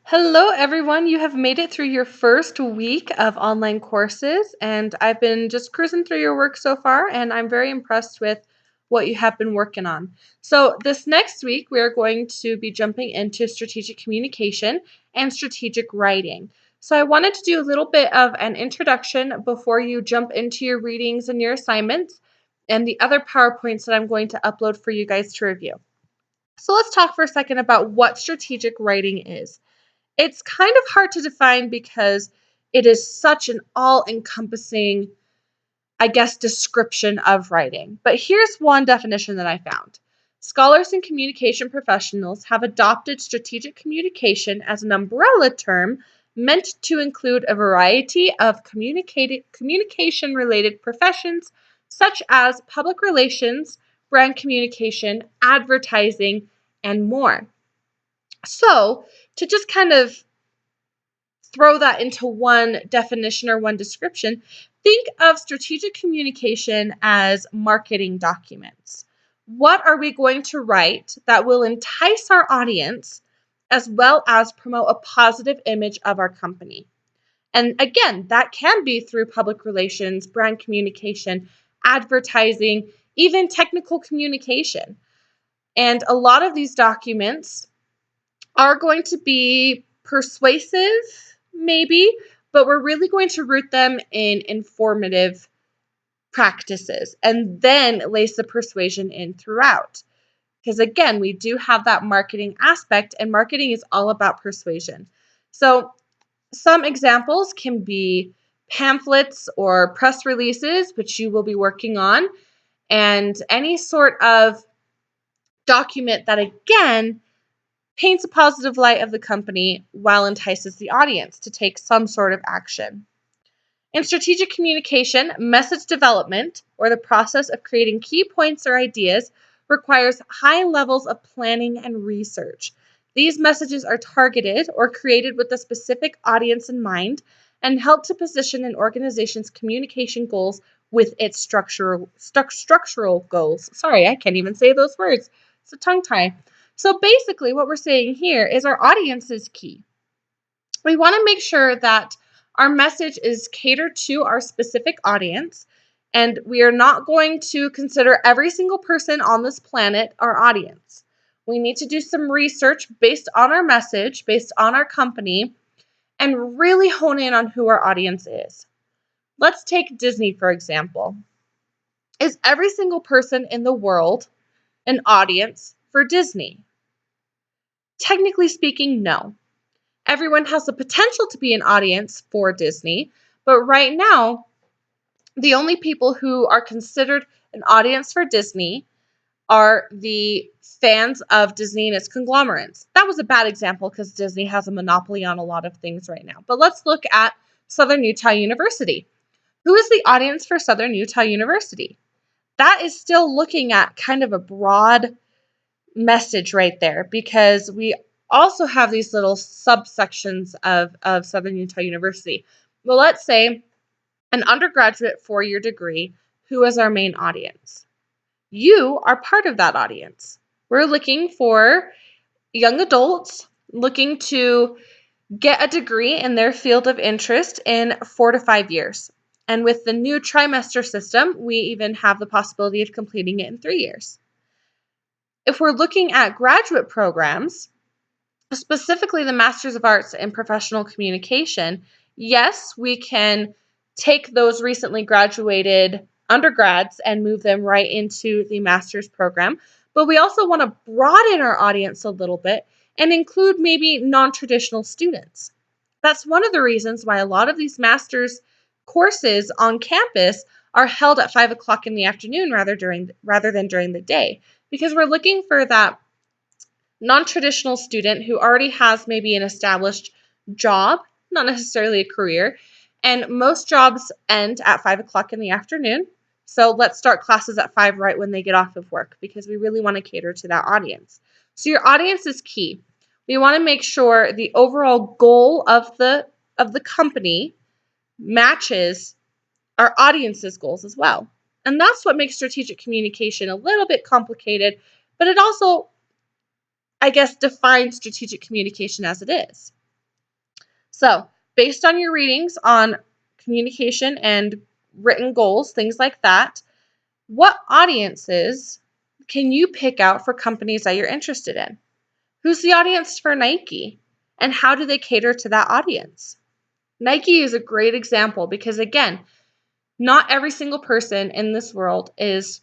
Hello, everyone. You have made it through your first week of online courses, and I've been just cruising through your work so far, and I'm very impressed with what you have been working on. So, this next week, we are going to be jumping into strategic communication and strategic writing. So, I wanted to do a little bit of an introduction before you jump into your readings and your assignments and the other PowerPoints that I'm going to upload for you guys to review. So, let's talk for a second about what strategic writing is. It's kind of hard to define because it is such an all-encompassing, description of writing. But here's one definition that I found. Scholars and communication professionals have adopted strategic communication as an umbrella term meant to include a variety of communication-related professions such as public relations, brand communication, advertising, and more. So, to just kind of throw that into one definition or one description, think of strategic communication as marketing documents. What are we going to write that will entice our audience as well as promote a positive image of our company? And again, that can be through public relations, brand communication, advertising, even technical communication. And a lot of these documents are going to be persuasive, maybe, but we're really going to root them in informative practices and then lace the persuasion in throughout. Because again, we do have that marketing aspect, and marketing is all about persuasion. So, some examples can be pamphlets or press releases, which you will be working on, and any sort of document that, again, paints a positive light of the company while entices the audience to take some sort of action. In strategic communication, message development, or the process of creating key points or ideas, requires high levels of planning and research. These messages are targeted or created with a specific audience in mind and help to position an organization's communication goals with its structural goals. Sorry, I can't even say those words. It's a tongue tie. So basically, what we're saying here is our audience is key. We want to make sure that our message is catered to our specific audience, and we are not going to consider every single person on this planet our audience. We need to do some research based on our message, based on our company, and really hone in on who our audience is. Let's take Disney, for example. Is every single person in the world an audience for Disney? Technically speaking, no. Everyone has the potential to be an audience for Disney, but right now, the only people who are considered an audience for Disney are the fans of Disney and its conglomerates. That was a bad example because Disney has a monopoly on a lot of things right now. But let's look at Southern Utah University. Who is the audience for Southern Utah University? That is still looking at kind of a broad message right there, because we also have these little subsections of Southern Utah University. Well, let's say an undergraduate four-year degree, who is our main audience? You are part of that audience. We're looking for young adults looking to get a degree in their field of interest in 4 to 5 years. And with the new trimester system, we even have the possibility of completing it in 3 years. If we're looking at graduate programs, specifically the Masters of Arts in Professional Communication, yes, we can take those recently graduated undergrads and move them right into the master's program. But we also want to broaden our audience a little bit and include maybe non-traditional students. That's one of the reasons why a lot of these master's courses on campus are held at 5 o'clock in the afternoon rather than during the day, because we're looking for that non-traditional student who already has maybe an established job, not necessarily a career, and most jobs end at 5 o'clock in the afternoon. So let's start classes at 5 right when they get off of work, because we really want to cater to that audience. So your audience is key. We want to make sure the overall goal of the company matches our audience's goals as well. And that's what makes strategic communication a little bit complicated, but it also, defines strategic communication as it is. So, based on your readings on communication and written goals, things like that, what audiences can you pick out for companies that you're interested in? Who's the audience for Nike? And how do they cater to that audience? Nike is a great example because, again, not every single person in this world is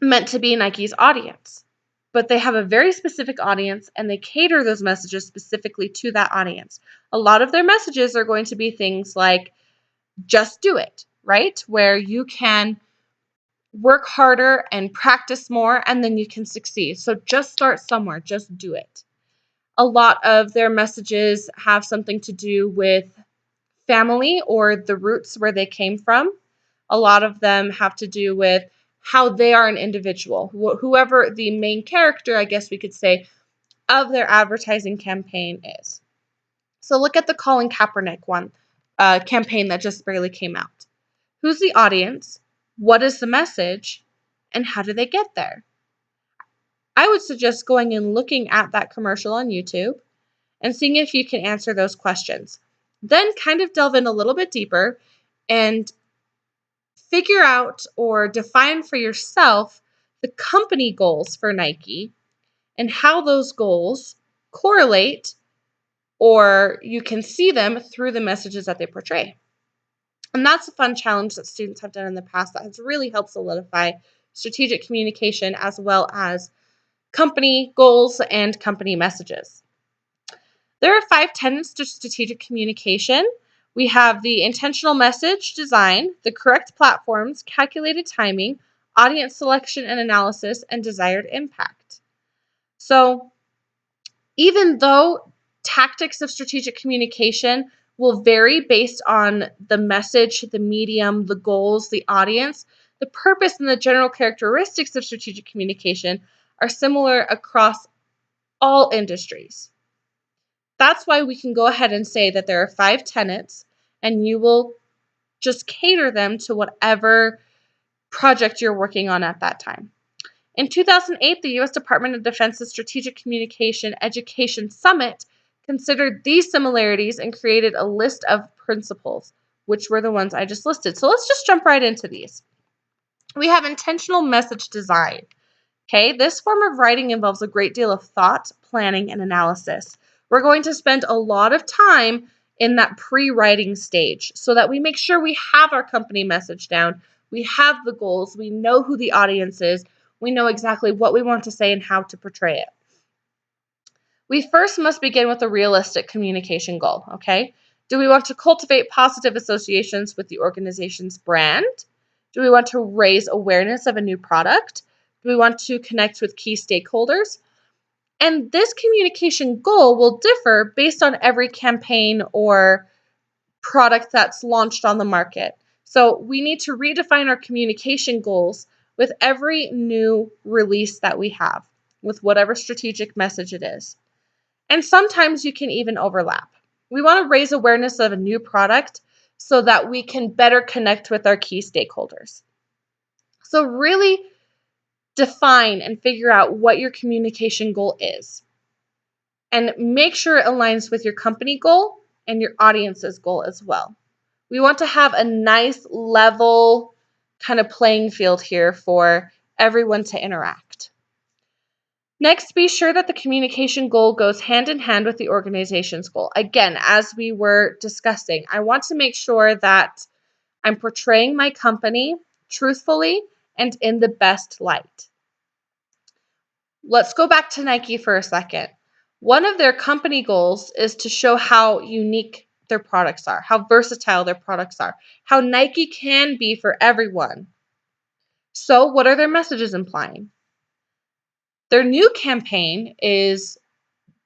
meant to be Nike's audience, but they have a very specific audience and they cater those messages specifically to that audience. A lot of their messages are going to be things like, just do it, right? Where you can work harder and practice more and then you can succeed. So just start somewhere, just do it. A lot of their messages have something to do with family or the roots where they came from. A lot of them have to do with how they are an individual, whoever the main character, I guess we could say, of their advertising campaign is. So look at the Colin Kaepernick one campaign that just barely came out. Who's the audience? What is the message? And how do they get there? I would suggest going and looking at that commercial on YouTube and seeing if you can answer those questions. Then kind of delve in a little bit deeper and figure out or define for yourself the company goals for Nike and how those goals correlate, or you can see them through the messages that they portray. And that's a fun challenge that students have done in the past that has really helped solidify strategic communication as well as company goals and company messages. There are 5 tenets to strategic communication. We have the intentional message design, the correct platforms, calculated timing, audience selection and analysis, and desired impact. So, even though tactics of strategic communication will vary based on the message, the medium, the goals, the audience, the purpose and the general characteristics of strategic communication are similar across all industries. That's why we can go ahead and say that there are 5 tenets, and you will just cater them to whatever project you're working on at that time. In 2008, the U.S. Department of Defense's Strategic Communication Education Summit considered these similarities and created a list of principles, which were the ones I just listed. So let's just jump right into these. We have intentional message design. Okay, this form of writing involves a great deal of thought, planning, and analysis. We're going to spend a lot of time in that pre-writing stage so that we make sure we have our company message down, we have the goals, we know who the audience is, we know exactly what we want to say and how to portray it. We first must begin with a realistic communication goal, okay? Do we want to cultivate positive associations with the organization's brand? Do we want to raise awareness of a new product? Do we want to connect with key stakeholders? And this communication goal will differ based on every campaign or product that's launched on the market. So we need to redefine our communication goals with every new release that we have, with whatever strategic message it is. And sometimes you can even overlap. We want to raise awareness of a new product so that we can better connect with our key stakeholders. So really define and figure out what your communication goal is. And make sure it aligns with your company goal and your audience's goal as well. We want to have a nice level kind of playing field here for everyone to interact. Next, be sure that the communication goal goes hand in hand with the organization's goal. Again, as we were discussing, I want to make sure that I'm portraying my company truthfully and in the best light. Let's go back to Nike for a second. One of their company goals is to show how unique their products are, how versatile their products are, how Nike can be for everyone. So, what are their messages implying? Their new campaign is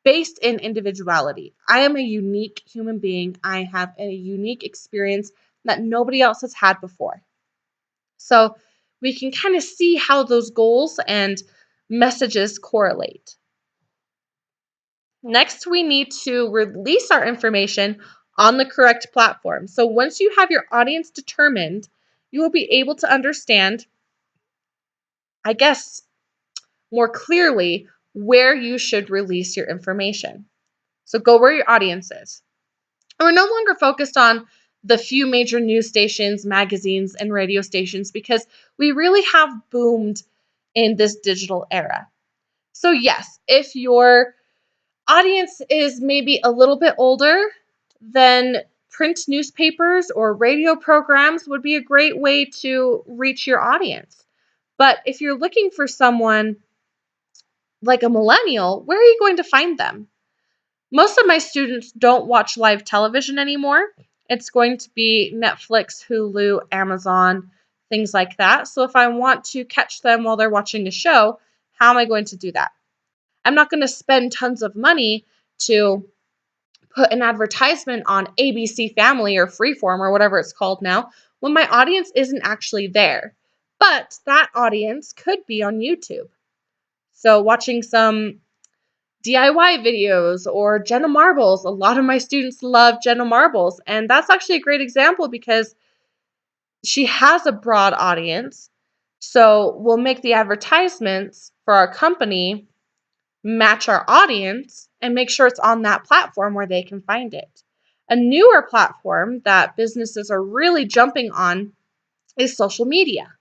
based in individuality. I am a unique human being. I have a unique experience that nobody else has had before. So we can kind of see how those goals and messages correlate. Next, we need to release our information on the correct platform. So once you have your audience determined, you will be able to understand, I guess, more clearly where you should release your information. So go where your audience is. And we're no longer focused on the few major news stations, magazines, and radio stations because we really have boomed in this digital era. So, yes, if your audience is maybe a little bit older, then print newspapers or radio programs would be a great way to reach your audience. But if you're looking for someone like a millennial, where are you going to find them? Most of my students don't watch live television anymore. It's going to be Netflix, Hulu, Amazon, things like that. So if I want to catch them while they're watching a show, how am I going to do that? I'm not going to spend tons of money to put an advertisement on ABC Family or Freeform or whatever it's called now when my audience isn't actually there. But that audience could be on YouTube. So watching some DIY videos or Jenna Marbles. A lot of my students love Jenna Marbles, and that's actually a great example because she has a broad audience. So we'll make the advertisements for our company match our audience and make sure it's on that platform where they can find it. A newer platform that businesses are really jumping on is social media.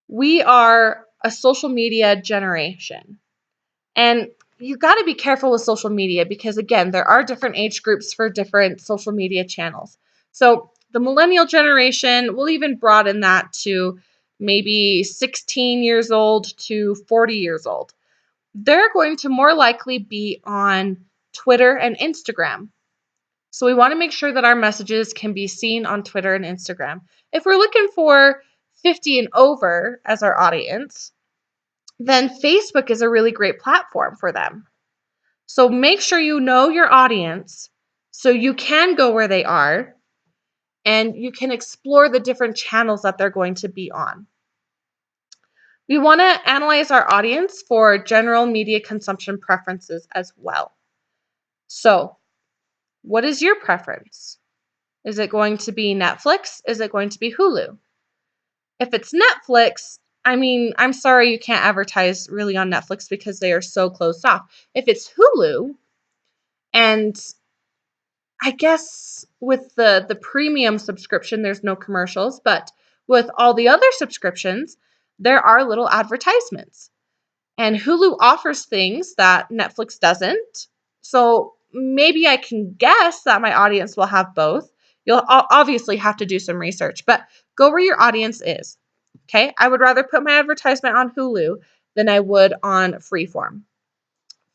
We are a social media generation. And you got to be careful with social media because, again, there are different age groups for different social media channels. So the millennial generation, we'll even broaden that to maybe 16 years old to 40 years old. They're going to more likely be on Twitter and Instagram. So we want to make sure that our messages can be seen on Twitter and Instagram. If we're looking for 50 and over as our audience, then Facebook is a really great platform for them. So make sure you know your audience so you can go where they are and you can explore the different channels that they're going to be on. We want to analyze our audience for general media consumption preferences as well. So, what is your preference? Is it going to be Netflix? Is it going to be Hulu? If it's Netflix, I mean, I'm sorry you can't advertise really on Netflix because they are so closed off. If it's Hulu, and I guess with the premium subscription, there's no commercials, but with all the other subscriptions, there are little advertisements. And Hulu offers things that Netflix doesn't. So maybe I can guess that my audience will have both. You'll obviously have to do some research, but go where your audience is. Okay? I would rather put my advertisement on Hulu than I would on Freeform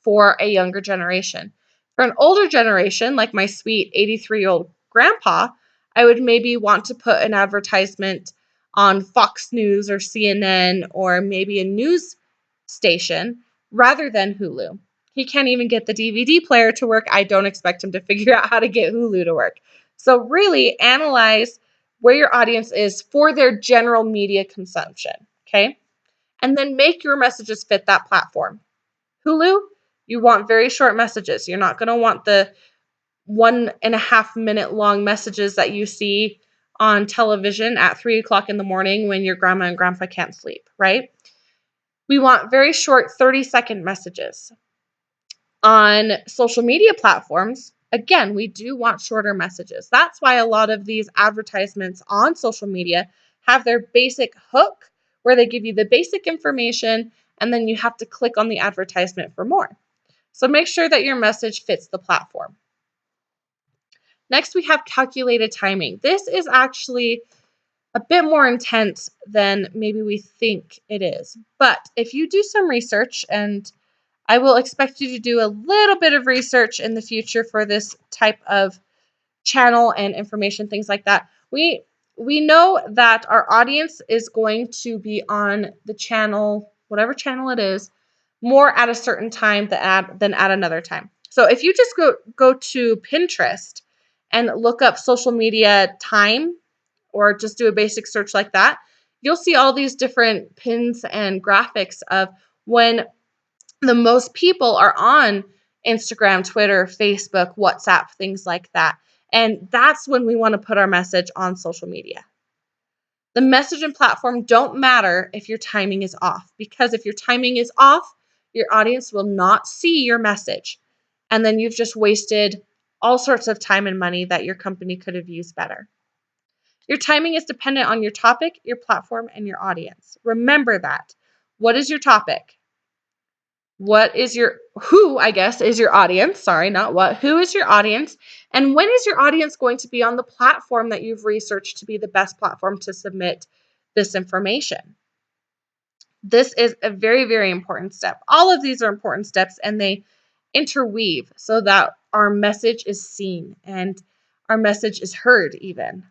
for a younger generation. For an older generation, like my sweet 83-year-old grandpa, I would maybe want to put an advertisement on Fox News or CNN or maybe a news station rather than Hulu. He can't even get the DVD player to work. I don't expect him to figure out how to get Hulu to work. So really analyze where your audience is for their general media consumption, okay? And then make your messages fit that platform. Hulu, you want very short messages. You're not going to want the 1.5 minute long messages that you see on television at 3 o'clock in the morning when your grandma and grandpa can't sleep, right? We want very short 30-second messages. On social media platforms, again, we do want shorter messages. That's why a lot of these advertisements on social media have their basic hook where they give you the basic information and then you have to click on the advertisement for more. So make sure that your message fits the platform. Next, we have calculated timing. This is actually a bit more intense than maybe we think it is. But if you do some research, and I will expect you to do a little bit of research in the future for this type of channel and information, things like that, we know that our audience is going to be on the channel, whatever channel it is, more at a certain time than at another time. So if you just go to Pinterest and look up social media time or just do a basic search like that, you'll see all these different pins and graphics of when the most people are on Instagram, Twitter, Facebook, WhatsApp, things like that. And that's when we want to put our message on social media. The message and platform don't matter if your timing is off, because if your timing is off, your audience will not see your message. And then you've just wasted all sorts of time and money that your company could have used better. Your timing is dependent on your topic, your platform, and your audience. Remember that. What is your topic? What is your, who, I guess, is your audience? Sorry, not what. Who is your audience? And when is your audience going to be on the platform that you've researched to be the best platform to submit this information? This is a very, very important step. All of these are important steps, and they interweave so that our message is seen and our message is heard even.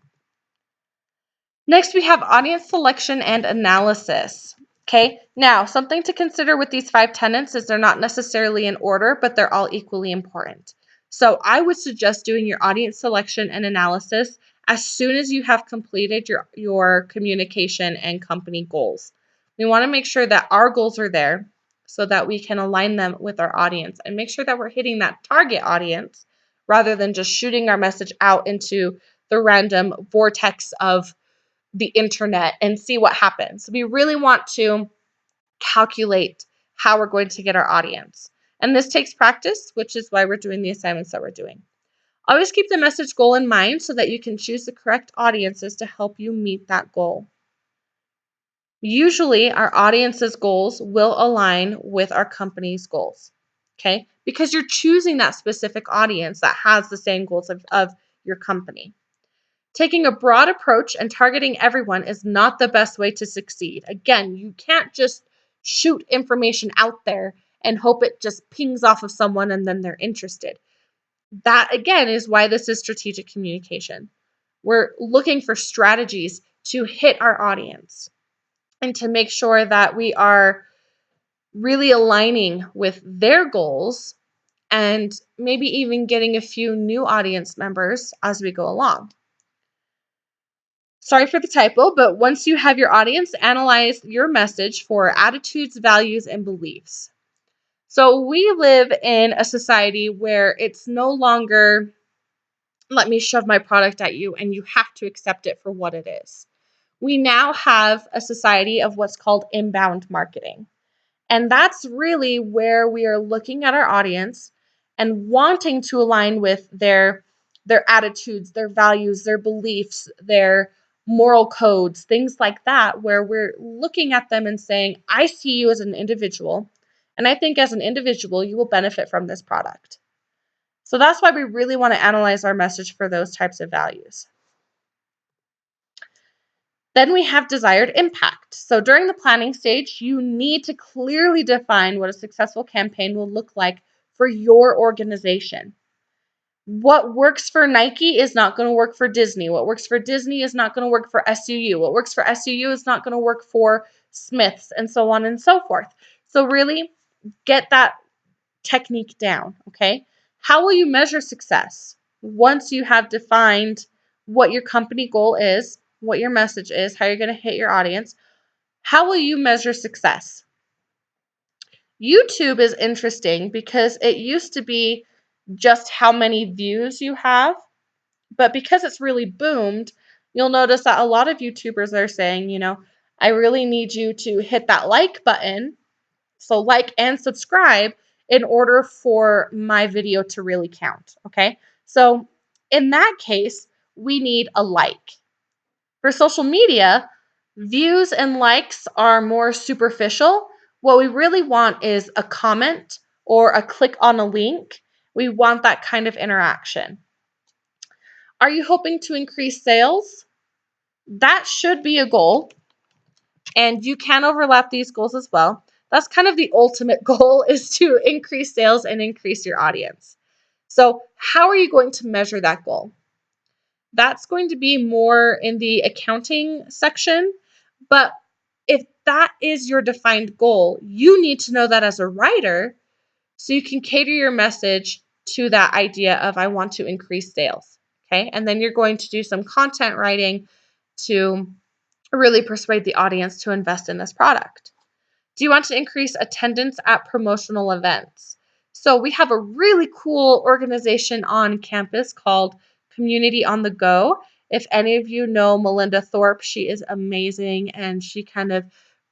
Next, we have audience selection and analysis. Okay, now something to consider with these 5 tenets is they're not necessarily in order, but they're all equally important. So I would suggest doing your audience selection and analysis as soon as you have completed your communication and company goals. We want to make sure that our goals are there so that we can align them with our audience and make sure that we're hitting that target audience rather than just shooting our message out into the random vortex of the internet and see what happens. We really want to calculate how we're going to get our audience. And this takes practice, which is why we're doing the assignments that we're doing. Always keep the message goal in mind so that you can choose the correct audiences to help you meet that goal. Usually, our audience's goals will align with our company's goals, okay? Because you're choosing that specific audience that has the same goals of your company. Taking a broad approach and targeting everyone is not the best way to succeed. Again, you can't just shoot information out there and hope it just pings off of someone and then they're interested. That, again, is why this is strategic communication. We're looking for strategies to hit our audience and to make sure that we are really aligning with their goals and maybe even getting a few new audience members as we go along. Sorry for the typo, but once you have your audience, analyze your message for attitudes, values, and beliefs. So we live in a society where it's no longer, let me shove my product at you and you have to accept it for what it is. We now have a society of what's called inbound marketing. And that's really where we are looking at our audience and wanting to align with their attitudes, their values, their beliefs, their moral codes, things like that, where we're looking at them and saying, I see you as an individual, and I think as an individual, you will benefit from this product. So that's why we really want to analyze our message for those types of values. Then we have desired impact. So during the planning stage, you need to clearly define what a successful campaign will look like for your organization. What works for Nike is not going to work for Disney. What works for Disney is not going to work for SUU. What works for SUU is not going to work for Smiths, and so on and so forth. So really get that technique down, okay? How will you measure success? Once you have defined what your company goal is, what your message is, how you're going to hit your audience, how will you measure success? YouTube is interesting because it used to be just how many views you have, but because it's really boomed, you'll notice that a lot of YouTubers are saying, I really need you to hit that like button, so like and subscribe, in order for my video to really count, okay? So in that case, we need a like. For social media, views and likes are more superficial. What we really want is a comment or a click on a link. We want that kind of interaction. Are you hoping to increase sales? That should be a goal, and you can overlap these goals as well. That's kind of the ultimate goal, is to increase sales and increase your audience. So how are you going to measure that goal? That's going to be more in the accounting section, but if that is your defined goal, you need to know that as a writer so you can cater your message to that idea of I want to increase sales, okay? And then you're going to do some content writing to really persuade the audience to invest in this product. Do you want to increase attendance at promotional events? So we have a really cool organization on campus called Community on the Go. If any of you know Melinda Thorpe, she is amazing, and she kind of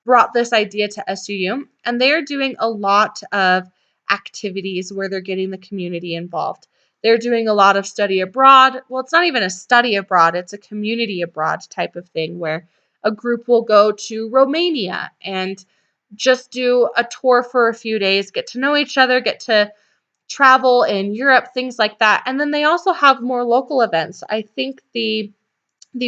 brought this idea to SUU. And they are doing a lot of activities where they're getting the community involved. they're doing a lot of study abroad. Well, it's not even a study abroad, it's a community abroad type of thing where a group will go to Romania and just do a tour for a few days, get to know each other, get to travel in Europe, things like that. And then they also have more local events. I think the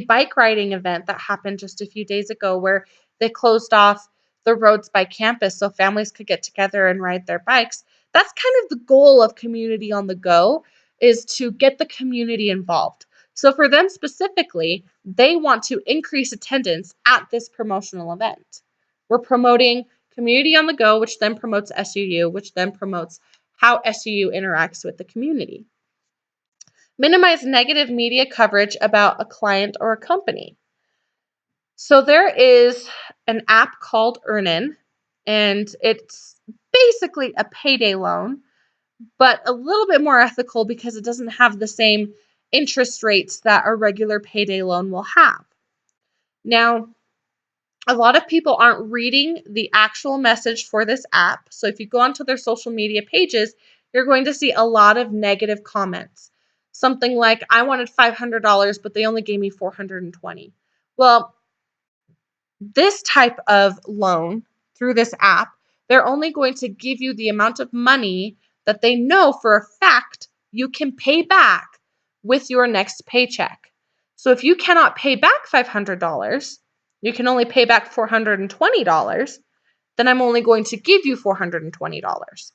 bike riding event that happened just a few days ago where they closed off the roads by campus so families could get together and ride their bikes. That's kind of the goal of Community on the Go, is to get the community involved. So for them specifically, they want to increase attendance at this promotional event. We're promoting Community on the Go, which then promotes SUU, which then promotes how SUU interacts with the community. Minimize negative media coverage about a client or a company. So there is an app called Earnin, and it's basically a payday loan, but a little bit more ethical because it doesn't have the same interest rates that a regular payday loan will have. Now, a lot of people aren't reading the actual message for this app. So if you go onto their social media pages, you're going to see a lot of negative comments. Something like, I wanted $500, but they only gave me $420. Well, this type of loan through this app, they're only going to give you the amount of money that they know for a fact you can pay back with your next paycheck. So if you cannot pay back $500, you can only pay back $420, then I'm only going to give you $420.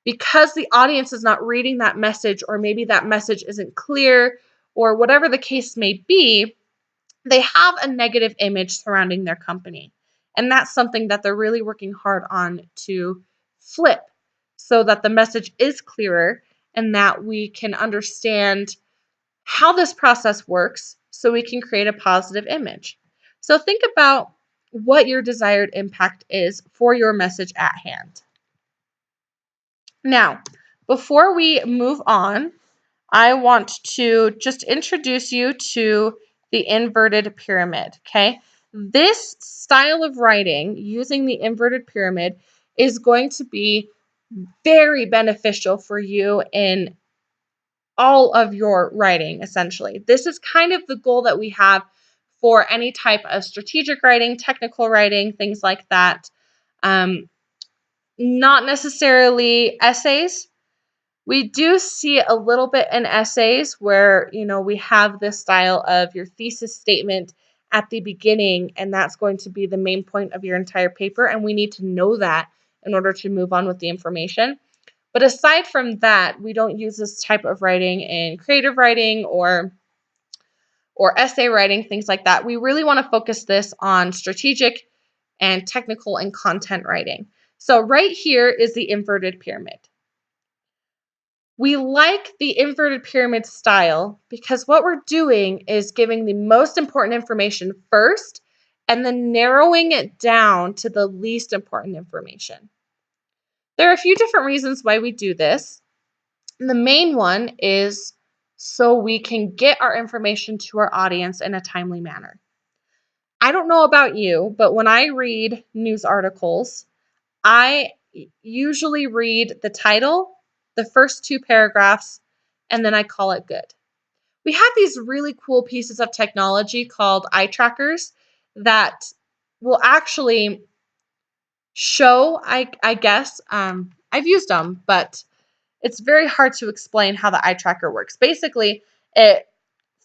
Because the audience is not reading that message, or maybe that message isn't clear, or whatever the case may be, they have a negative image surrounding their company. And that's something that they're really working hard on to flip so that the message is clearer and that we can understand how this process works so we can create a positive image. So think about what your desired impact is for your message at hand. Now, before we move on, I want to just introduce you to the inverted pyramid, okay? This style of writing using the inverted pyramid is going to be very beneficial for you in all of your writing, essentially. This is kind of the goal that we have for any type of strategic writing, technical writing, things like that. Not necessarily essays. We do see a little bit in essays where, we have this style of your thesis statement at the beginning, and that's going to be the main point of your entire paper, and we need to know that in order to move on with the information. But aside from that, we don't use this type of writing in creative writing or essay writing, things like that. We really want to focus this on strategic and technical and content writing. So right here is the inverted pyramid. We like the inverted pyramid style because what we're doing is giving the most important information first and then narrowing it down to the least important information. There are a few different reasons why we do this. The main one is so we can get our information to our audience in a timely manner. I don't know about you, but when I read news articles, I usually read the title, the first two paragraphs, and then I call it good. We have these really cool pieces of technology called eye trackers that will actually show, I guess, I've used them, but it's very hard to explain how the eye tracker works. Basically, it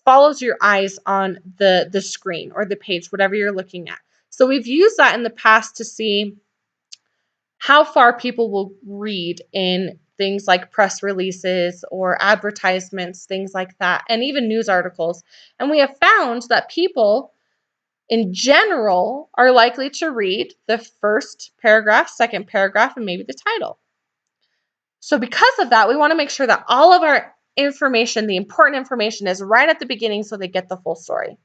follows your eyes on the screen or the page, whatever you're looking at. So we've used that in the past to see how far people will read in things like press releases or advertisements, things like that, and even news articles. And we have found that people in general are likely to read the first paragraph, second paragraph, and maybe the title. So because of that, we want to make sure that all of our information, the important information, is right at the beginning so they get the full story.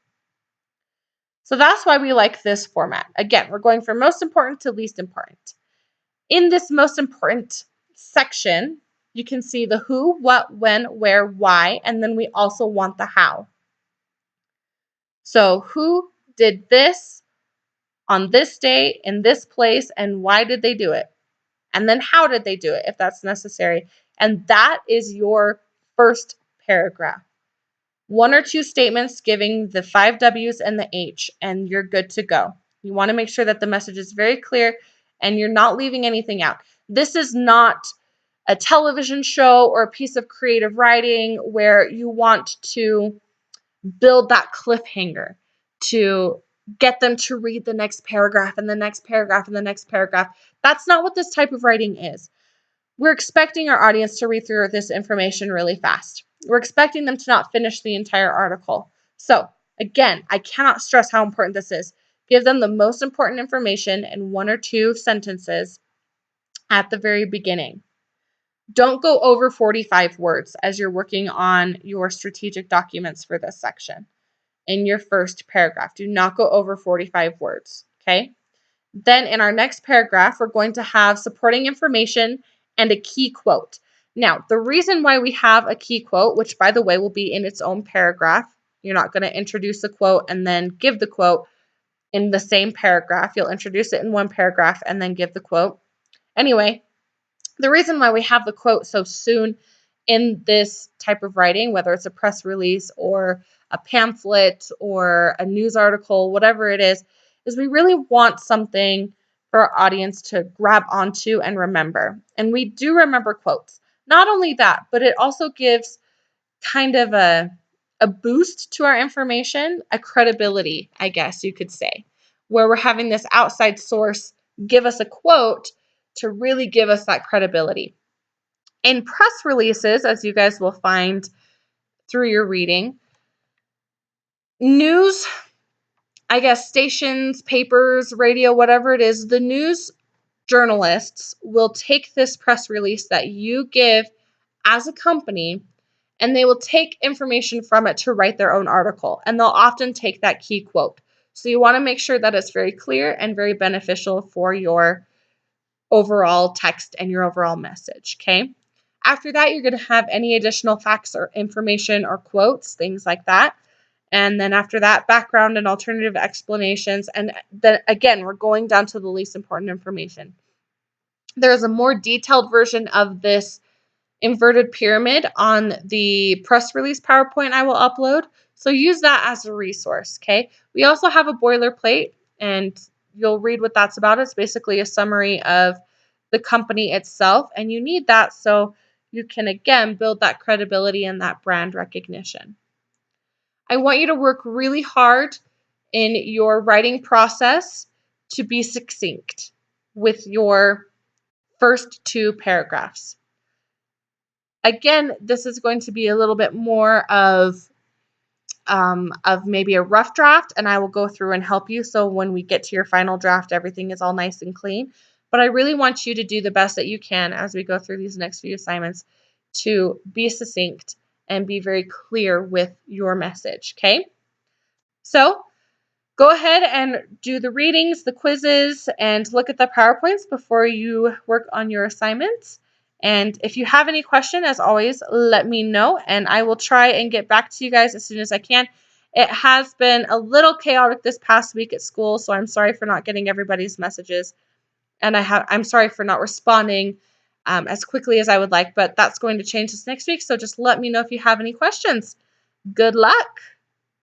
So that's why we like this format. Again, we're going from most important to least important. In this most important section, you can see the who, what, when, where, why, and then we also want the how. So who did this on this day in this place, and why did they do it? And then how did they do it if that's necessary? And that is your first paragraph. 1 or 2 statements giving the 5 W's and the H, and you're good to go. You want to make sure that the message is very clear and you're not leaving anything out. This is not a television show or a piece of creative writing where you want to build that cliffhanger to get them to read the next paragraph and the next paragraph and the next paragraph. That's not what this type of writing is. We're expecting our audience to read through this information really fast. We're expecting them to not finish the entire article. So, again, I cannot stress how important this is. Give them the most important information in 1 or 2 sentences at the very beginning. Don't go over 45 words as you're working on your strategic documents for this section. In your first paragraph, do not go over 45 words, okay? Then in our next paragraph, we're going to have supporting information and a key quote. Now, the reason why we have a key quote, which by the way will be in its own paragraph, you're not going to introduce a quote and then give the quote in the same paragraph. You'll introduce it in one paragraph and then give the quote. Anyway, the reason why we have the quote so soon in this type of writing, whether it's a press release or a pamphlet or a news article, whatever it is we really want something for our audience to grab onto and remember. And we do remember quotes. Not only that, but it also gives kind of a boost to our information, a credibility, I guess you could say, where we're having this outside source give us a quote to really give us that credibility. In press releases, as you guys will find through your reading, news, I guess stations, papers, radio, whatever it is, the news journalists will take this press release that you give as a company and they will take information from it to write their own article. And they'll often take that key quote. So you want to make sure that it's very clear and very beneficial for your overall text and your overall message, okay? After that, you're going to have any additional facts or information or quotes, things like that. And then after that, background and alternative explanations. And then again, we're going down to the least important information. There's a more detailed version of this inverted pyramid on the press release PowerPoint I will upload. So use that as a resource, okay? We also have a boilerplate, and you'll read what that's about. It's basically a summary of the company itself, and you need that so you can, again, build that credibility and that brand recognition. I want you to work really hard in your writing process to be succinct with your first 2 paragraphs. Again, this is going to be a little bit more of maybe a rough draft, and I will go through and help you. So when we get to your final draft, everything is all nice and clean. But I really want you to do the best that you can as we go through these next few assignments to be succinct and be very clear with your message, okay? So go ahead and do the readings, the quizzes, and look at the PowerPoints before you work on your assignments. And if you have any question, as always, let me know, and I will try and get back to you guys as soon as I can. It has been a little chaotic this past week at school, so I'm sorry for not getting everybody's messages, and I'm sorry for not responding as quickly as I would like, but that's going to change this next week, so just let me know if you have any questions. Good luck!